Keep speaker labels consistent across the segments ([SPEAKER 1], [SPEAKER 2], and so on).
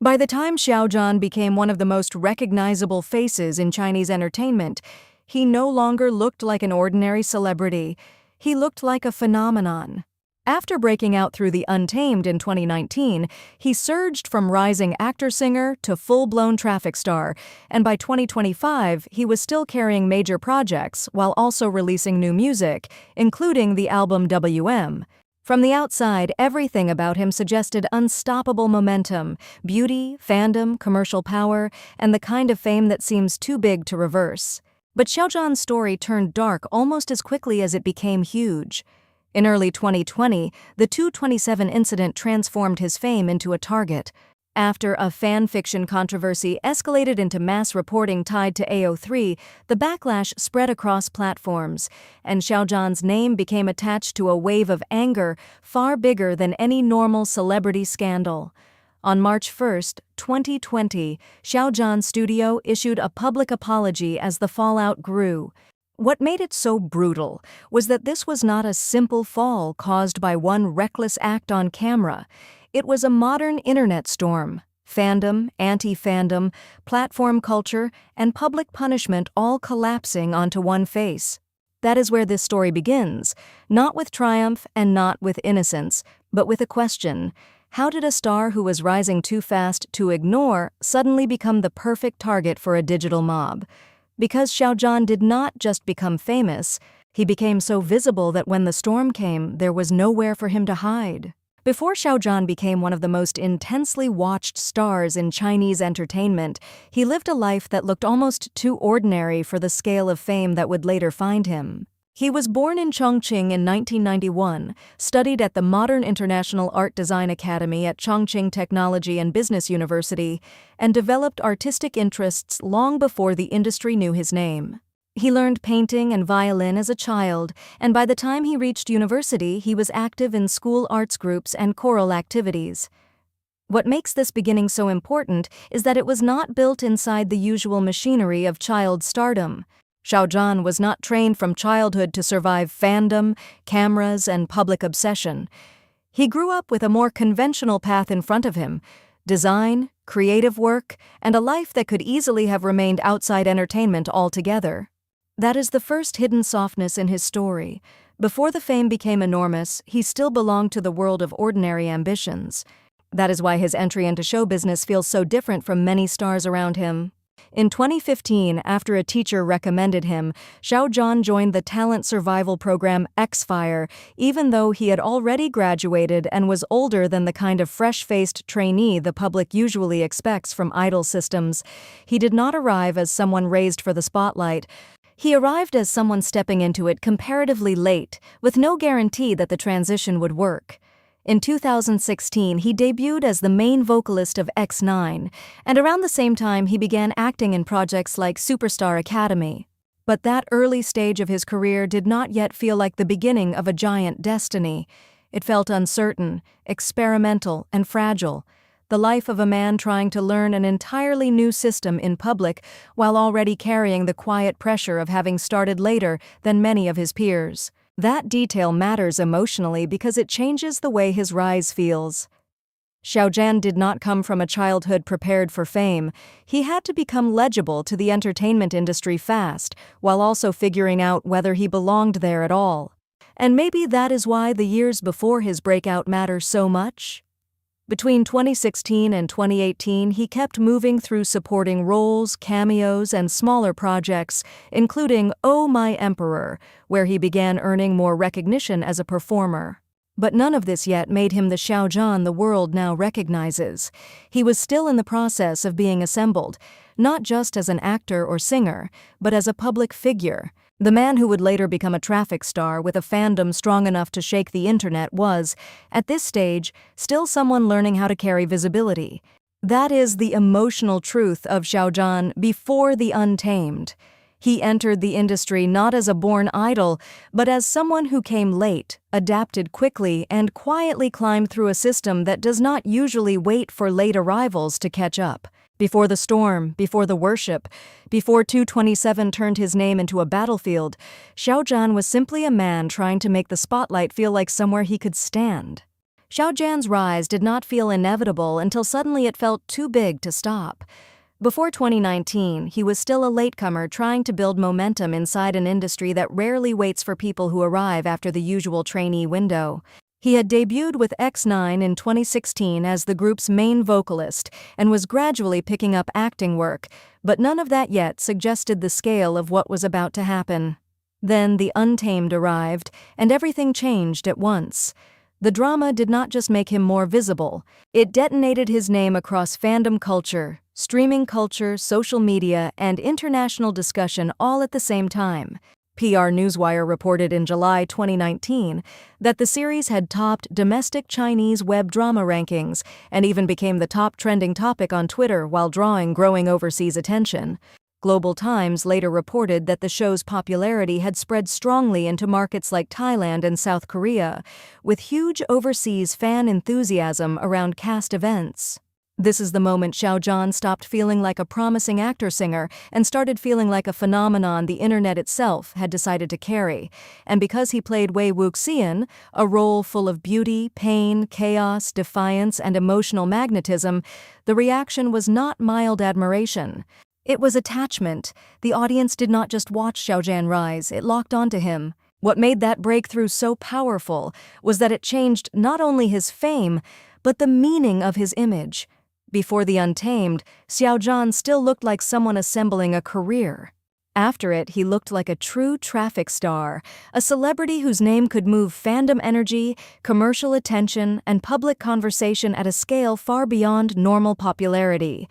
[SPEAKER 1] By the time Xiao Zhan became one of the most recognizable faces in Chinese entertainment, he no longer looked like an ordinary celebrity. He looked like a phenomenon. After breaking out through the Untamed in 2019, he surged from rising actor-singer to full-blown traffic star, and by 2025, he was still carrying major projects while also releasing new music, including the album WM. From the outside, everything about him suggested unstoppable momentum, beauty, fandom, commercial power, and the kind of fame that seems too big to reverse. But Xiao Zhan's story turned dark almost as quickly as it became huge. In early 2020, the 227 incident transformed his fame into a target. After a fan fiction controversy escalated into mass reporting tied to AO3, the backlash spread across platforms, and Xiao Zhan's name became attached to a wave of anger far bigger than any normal celebrity scandal. On March 1, 2020, Xiao Zhan's studio issued a public apology as the fallout grew. What made it so brutal was that this was not a simple fall caused by one reckless act on camera. It was a modern internet storm. Fandom, anti-fandom, platform culture, and public punishment all collapsing onto one face. That is where this story begins, not with triumph and not with innocence, but with a question. How did a star who was rising too fast to ignore suddenly become the perfect target for a digital mob? Because Xiao Zhan did not just become famous, he became so visible that when the storm came, there was nowhere for him to hide. Before Xiao Zhan became one of the most intensely watched stars in Chinese entertainment, he lived a life that looked almost too ordinary for the scale of fame that would later find him. He was born in Chongqing in 1991, studied at the Modern International Art Design Academy at Chongqing Technology and Business University, and developed artistic interests long before the industry knew his name. He learned painting and violin as a child, and by the time he reached university, he was active in school arts groups and choral activities. What makes this beginning so important is that it was not built inside the usual machinery of child stardom. Xiao Zhan was not trained from childhood to survive fandom, cameras, and public obsession. He grew up with a more conventional path in front of him: design, creative work, and a life that could easily have remained outside entertainment altogether. That is the first hidden softness in his story. Before the fame became enormous, he still belonged to the world of ordinary ambitions. That is why his entry into show business feels so different from many stars around him. In 2015, after a teacher recommended him, Xiao Zhan joined the talent survival program X-Fire, even though he had already graduated and was older than the kind of fresh-faced trainee the public usually expects from idol systems. He did not arrive as someone raised for the spotlight. He arrived as someone stepping into it comparatively late, with no guarantee that the transition would work. In 2016, he debuted as the main vocalist of X9, and around the same time he began acting in projects like Superstar Academy. But that early stage of his career did not yet feel like the beginning of a giant destiny. It felt uncertain, experimental, and fragile. The life of a man trying to learn an entirely new system in public while already carrying the quiet pressure of having started later than many of his peers. That detail matters emotionally because it changes the way his rise feels. Xiao Zhan did not come from a childhood prepared for fame. He had to become legible to the entertainment industry fast, while also figuring out whether he belonged there at all. And maybe that is why the years before his breakout matter so much. Between 2016 and 2018, he kept moving through supporting roles, cameos, and smaller projects, including Oh My Emperor, where he began earning more recognition as a performer. But none of this yet made him the Xiao Zhan the world now recognizes. He was still in the process of being assembled, not just as an actor or singer, but as a public figure. The man who would later become a traffic star with a fandom strong enough to shake the internet was, at this stage, still someone learning how to carry visibility. That is the emotional truth of Xiao Zhan before the Untamed. He entered the industry not as a born idol, but as someone who came late, adapted quickly, and quietly climbed through a system that does not usually wait for late arrivals to catch up. Before the storm, before the worship, before 227 turned his name into a battlefield, Xiao Zhan was simply a man trying to make the spotlight feel like somewhere he could stand. Xiao Zhan's rise did not feel inevitable until suddenly it felt too big to stop. Before 2019, he was still a latecomer trying to build momentum inside an industry that rarely waits for people who arrive after the usual trainee window. He had debuted with X9 in 2016 as the group's main vocalist and was gradually picking up acting work, but none of that yet suggested the scale of what was about to happen. Then the Untamed arrived, and everything changed at once. The drama did not just make him more visible, it detonated his name across fandom culture, streaming culture, social media, and international discussion all at the same time. PR Newswire reported in July 2019 that the series had topped domestic Chinese web drama rankings and even became the top trending topic on Twitter while drawing growing overseas attention. Global Times later reported that the show's popularity had spread strongly into markets like Thailand and South Korea, with huge overseas fan enthusiasm around cast events. This is the moment Xiao Zhan stopped feeling like a promising actor-singer and started feeling like a phenomenon the internet itself had decided to carry. And because he played Wei Wuxian, a role full of beauty, pain, chaos, defiance, and emotional magnetism, the reaction was not mild admiration. It was attachment. The audience did not just watch Xiao Zhan rise, it locked onto him. What made that breakthrough so powerful was that it changed not only his fame, but the meaning of his image. Before the Untamed, Xiao Zhan still looked like someone assembling a career. After it, he looked like a true traffic star, a celebrity whose name could move fandom energy, commercial attention, and public conversation at a scale far beyond normal popularity.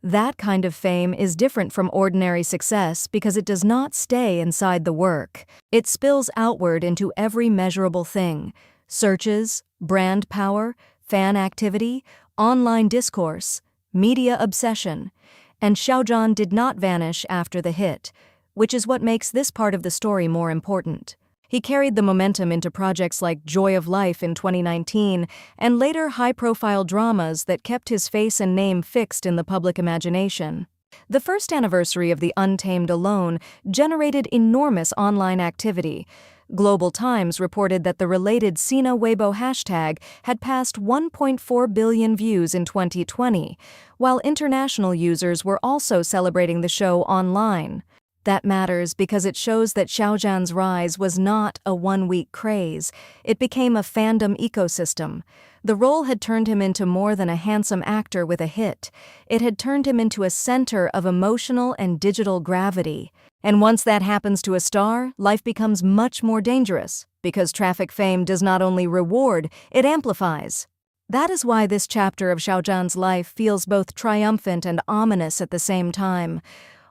[SPEAKER 1] That kind of fame is different from ordinary success because it does not stay inside the work. It spills outward into every measurable thing: searches, brand power, fan activity, online discourse, media obsession. And Xiao Zhan did not vanish after the hit, which is what makes this part of the story more important. He carried the momentum into projects like Joy of Life in 2019 and later high-profile dramas that kept his face and name fixed in the public imagination. The first anniversary of The Untamed alone generated enormous online activity. Global Times reported that the related Sina Weibo hashtag had passed 1.4 billion views in 2020, while international users were also celebrating the show online. That matters because it shows that Xiao Zhan's rise was not a one-week craze. It became a fandom ecosystem. The role had turned him into more than a handsome actor with a hit. It had turned him into a center of emotional and digital gravity. And once that happens to a star, life becomes much more dangerous, because traffic fame does not only reward, it amplifies. That is why this chapter of Xiao Zhan's life feels both triumphant and ominous at the same time.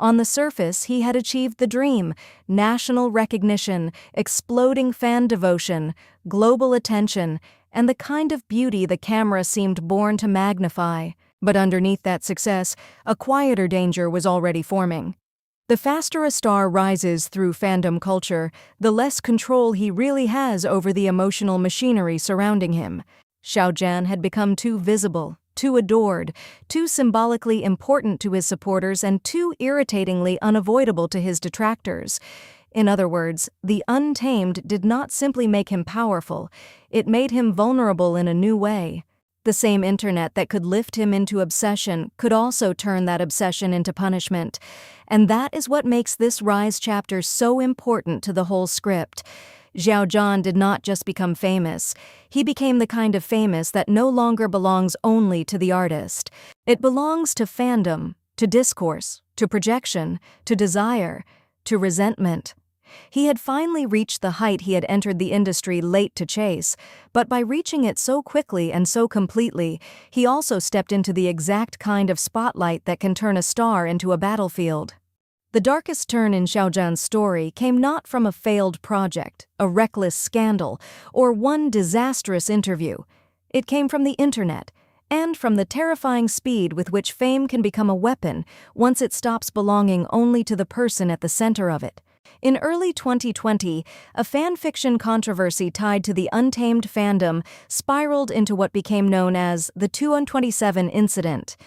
[SPEAKER 1] On the surface, he had achieved the dream: national recognition, exploding fan devotion, global attention, and the kind of beauty the camera seemed born to magnify. But underneath that success, a quieter danger was already forming. The faster a star rises through fandom culture, the less control he really has over the emotional machinery surrounding him. Xiao Zhan had become too visible, too adored, too symbolically important to his supporters, and too irritatingly unavoidable to his detractors. In other words, The Untamed did not simply make him powerful, it made him vulnerable in a new way. The same internet that could lift him into obsession could also turn that obsession into punishment. And that is what makes this Rise chapter so important to the whole script. Xiao Zhan did not just become famous. He became the kind of famous that no longer belongs only to the artist. It belongs to fandom, to discourse, to projection, to desire, to resentment. He had finally reached the height he had entered the industry late to chase, but by reaching it so quickly and so completely, he also stepped into the exact kind of spotlight that can turn a star into a battlefield. The darkest turn in Xiao Zhan's story came not from a failed project, a reckless scandal, or one disastrous interview. It came from the internet, and from the terrifying speed with which fame can become a weapon once it stops belonging only to the person at the center of it. In early 2020, a fanfiction controversy tied to the Untamed fandom spiraled into what became known as the 227 incident.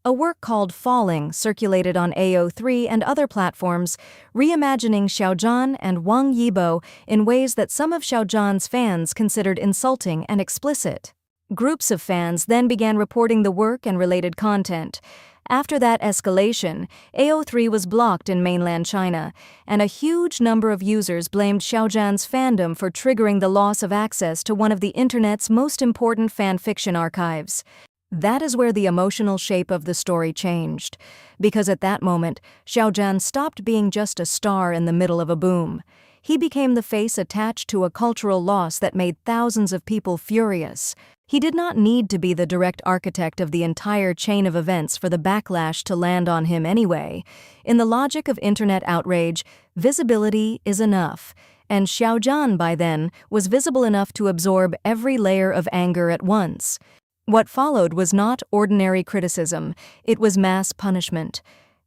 [SPEAKER 1] A work called Falling circulated on AO3 and other platforms, reimagining Xiao Zhan and Wang Yibo in ways that some of Xiao Zhan's fans considered insulting and explicit. Groups of fans then began reporting the work and related content. After that escalation, AO3 was blocked in mainland China, and a huge number of users blamed Xiao Zhan's fandom for triggering the loss of access to one of the internet's most important fan fiction archives. That is where the emotional shape of the story changed, because at that moment, Xiao Zhan stopped being just a star in the middle of a boom. He became the face attached to a cultural loss that made thousands of people furious. He did not need to be the direct architect of the entire chain of events for the backlash to land on him anyway. In the logic of internet outrage, visibility is enough, and Xiao Zhan by then was visible enough to absorb every layer of anger at once. What followed was not ordinary criticism, it was mass punishment.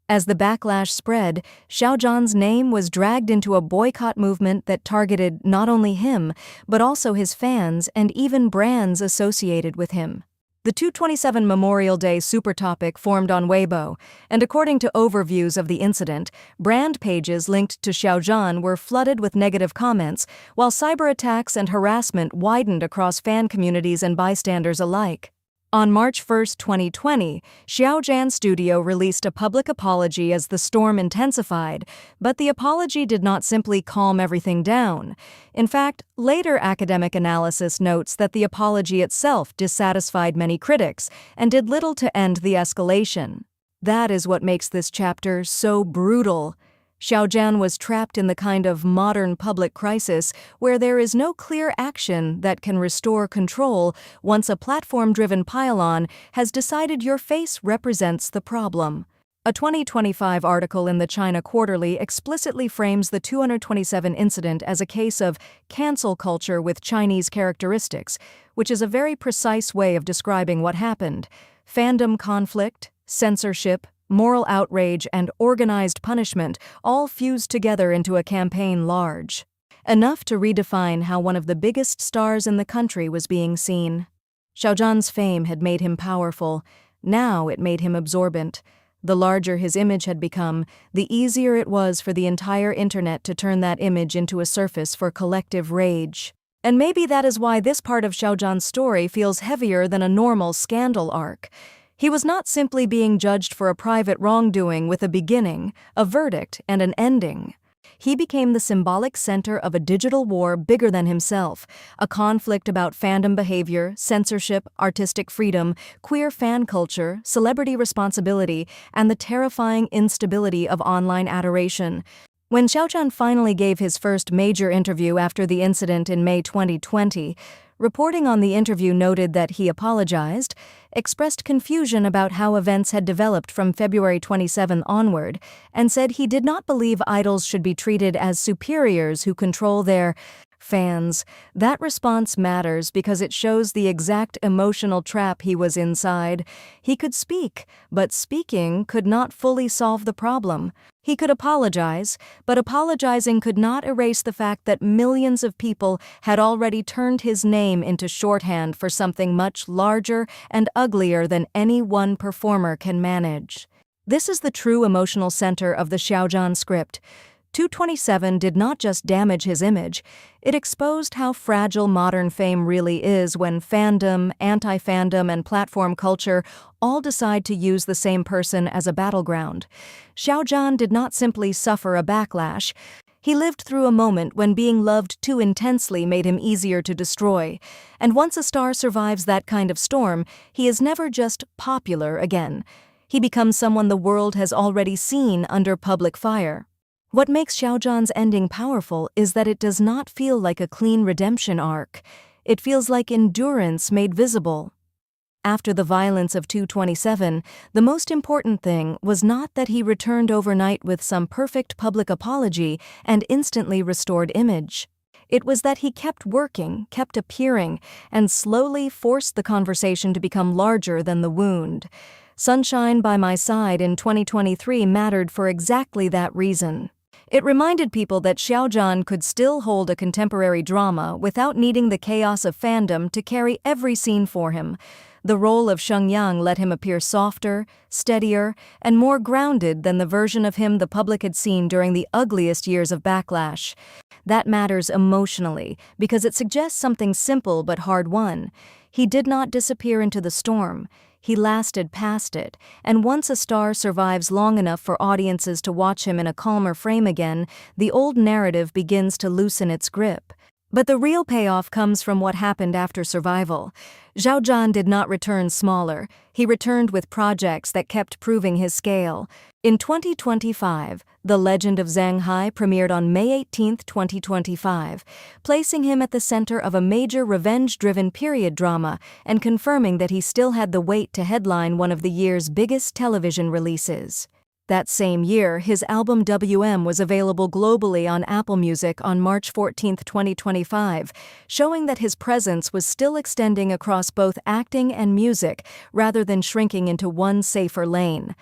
[SPEAKER 1] As the backlash spread, Xiao Zhan's name was dragged into a boycott movement that targeted not only him, but also his fans and even brands associated with him. The 2/27 Memorial Day supertopic formed on Weibo, and according to overviews of the incident, brand pages linked to Xiao Zhan were flooded with negative comments, while cyber attacks and harassment widened across fan communities and bystanders alike. On March 1, 2020, Xiao Zhan Studio released a public apology as the storm intensified, but the apology did not simply calm everything down. In fact, later academic analysis notes that the apology itself dissatisfied many critics and did little to end the escalation. That is what makes this chapter so brutal. Xiao Zhan was trapped in the kind of modern public crisis where there is no clear action that can restore control once a platform-driven pylon has decided your face represents the problem. A 2025 article in the China Quarterly explicitly frames the 227 incident as a case of cancel culture with Chinese characteristics, which is a very precise way of describing what happened. Fandom conflict, censorship, moral outrage, and organized punishment all fused together into a campaign large enough to redefine how one of the biggest stars in the country was being seen. Xiao Zhan's fame had made him powerful. Now it made him absorbent. The larger his image had become, the easier it was for the entire internet to turn that image into a surface for collective rage. And maybe that is why this part of Xiao Zhan's story feels heavier than a normal scandal arc. He was not simply being judged for a private wrongdoing with a beginning, a verdict, and an ending. He became the symbolic center of a digital war bigger than himself, a conflict about fandom behavior, censorship, artistic freedom, queer fan culture, celebrity responsibility, and the terrifying instability of online adoration. When Xiao Zhan finally gave his first major interview after the incident in May 2020, reporting on the interview noted that he apologized, expressed confusion about how events had developed from February 27 onward, and said he did not believe idols should be treated as superiors who control their fans. That response matters because it shows the exact emotional trap he was inside. He could speak, but speaking could not fully solve the problem. He could apologize, but apologizing could not erase the fact that millions of people had already turned his name into shorthand for something much larger and uglier than any one performer can manage. This is the true emotional center of the Xiao Zhan script. 227 did not just damage his image, it exposed how fragile modern fame really is when fandom, anti-fandom, and platform culture all decide to use the same person as a battleground. Xiao Zhan did not simply suffer a backlash. He lived through a moment when being loved too intensely made him easier to destroy. And once a star survives that kind of storm, he is never just popular again. He becomes someone the world has already seen under public fire. What makes Xiao Zhan's ending powerful is that it does not feel like a clean redemption arc. It feels like endurance made visible. After the violence of 227, the most important thing was not that he returned overnight with some perfect public apology and instantly restored image. It was that he kept working, kept appearing, and slowly forced the conversation to become larger than the wound. Sunshine by My Side in 2023 mattered for exactly that reason. It reminded people that Xiao Zhan could still hold a contemporary drama without needing the chaos of fandom to carry every scene for him. The role of Shenyang let him appear softer, steadier, and more grounded than the version of him the public had seen during the ugliest years of backlash. That matters emotionally because it suggests something simple but hard-won. He did not disappear into the storm. He lasted past it, and once a star survives long enough for audiences to watch him in a calmer frame again, the old narrative begins to loosen its grip. But the real payoff comes from what happened after survival. Xiao Zhan did not return smaller. He returned with projects that kept proving his scale. In 2025, The Legend of Zhang Hai premiered on May 18, 2025, placing him at the center of a major revenge-driven period drama and confirming that he still had the weight to headline one of the year's biggest television releases. That same year, his album WM was available globally on Apple Music on March 14, 2025, showing that his presence was still extending across both acting and music rather than shrinking into one safer lane.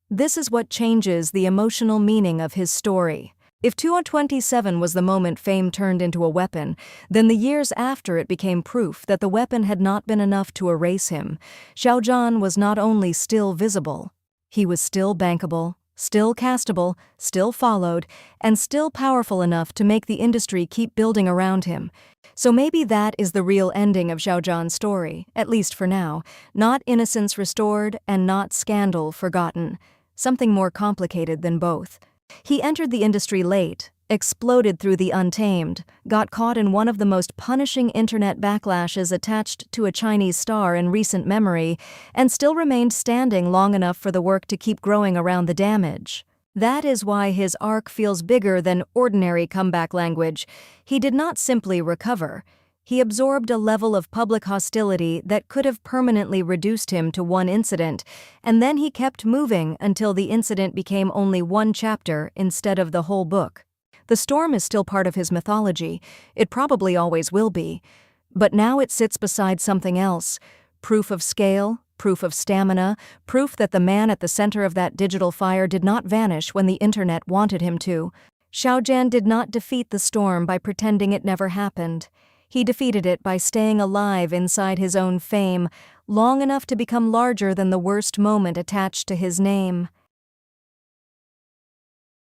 [SPEAKER 1] This is what changes the emotional meaning of his story. If 2027 was the moment fame turned into a weapon, then the years after it became proof that the weapon had not been enough to erase him. Xiao Zhan was not only still visible, he was still bankable, still castable, still followed, and still powerful enough to make the industry keep building around him. So maybe that is the real ending of Xiao Zhan's story, at least for now. Not innocence restored and not scandal forgotten. Something more complicated than both. He entered the industry late, exploded through the Untamed, got caught in one of the most punishing internet backlashes attached to a Chinese star in recent memory, and still remained standing long enough for the work to keep growing around the damage. That is why his arc feels bigger than ordinary comeback language. He did not simply recover. He absorbed a level of public hostility that could have permanently reduced him to one incident, and then he kept moving until the incident became only one chapter instead of the whole book. The storm is still part of his mythology. It probably always will be. But now it sits beside something else. Proof of scale, proof of stamina, proof that the man at the center of that digital fire did not vanish when the internet wanted him to. Xiao Zhan did not defeat the storm by pretending it never happened. He defeated it by staying alive inside his own fame, long enough to become larger than the worst moment attached to his name.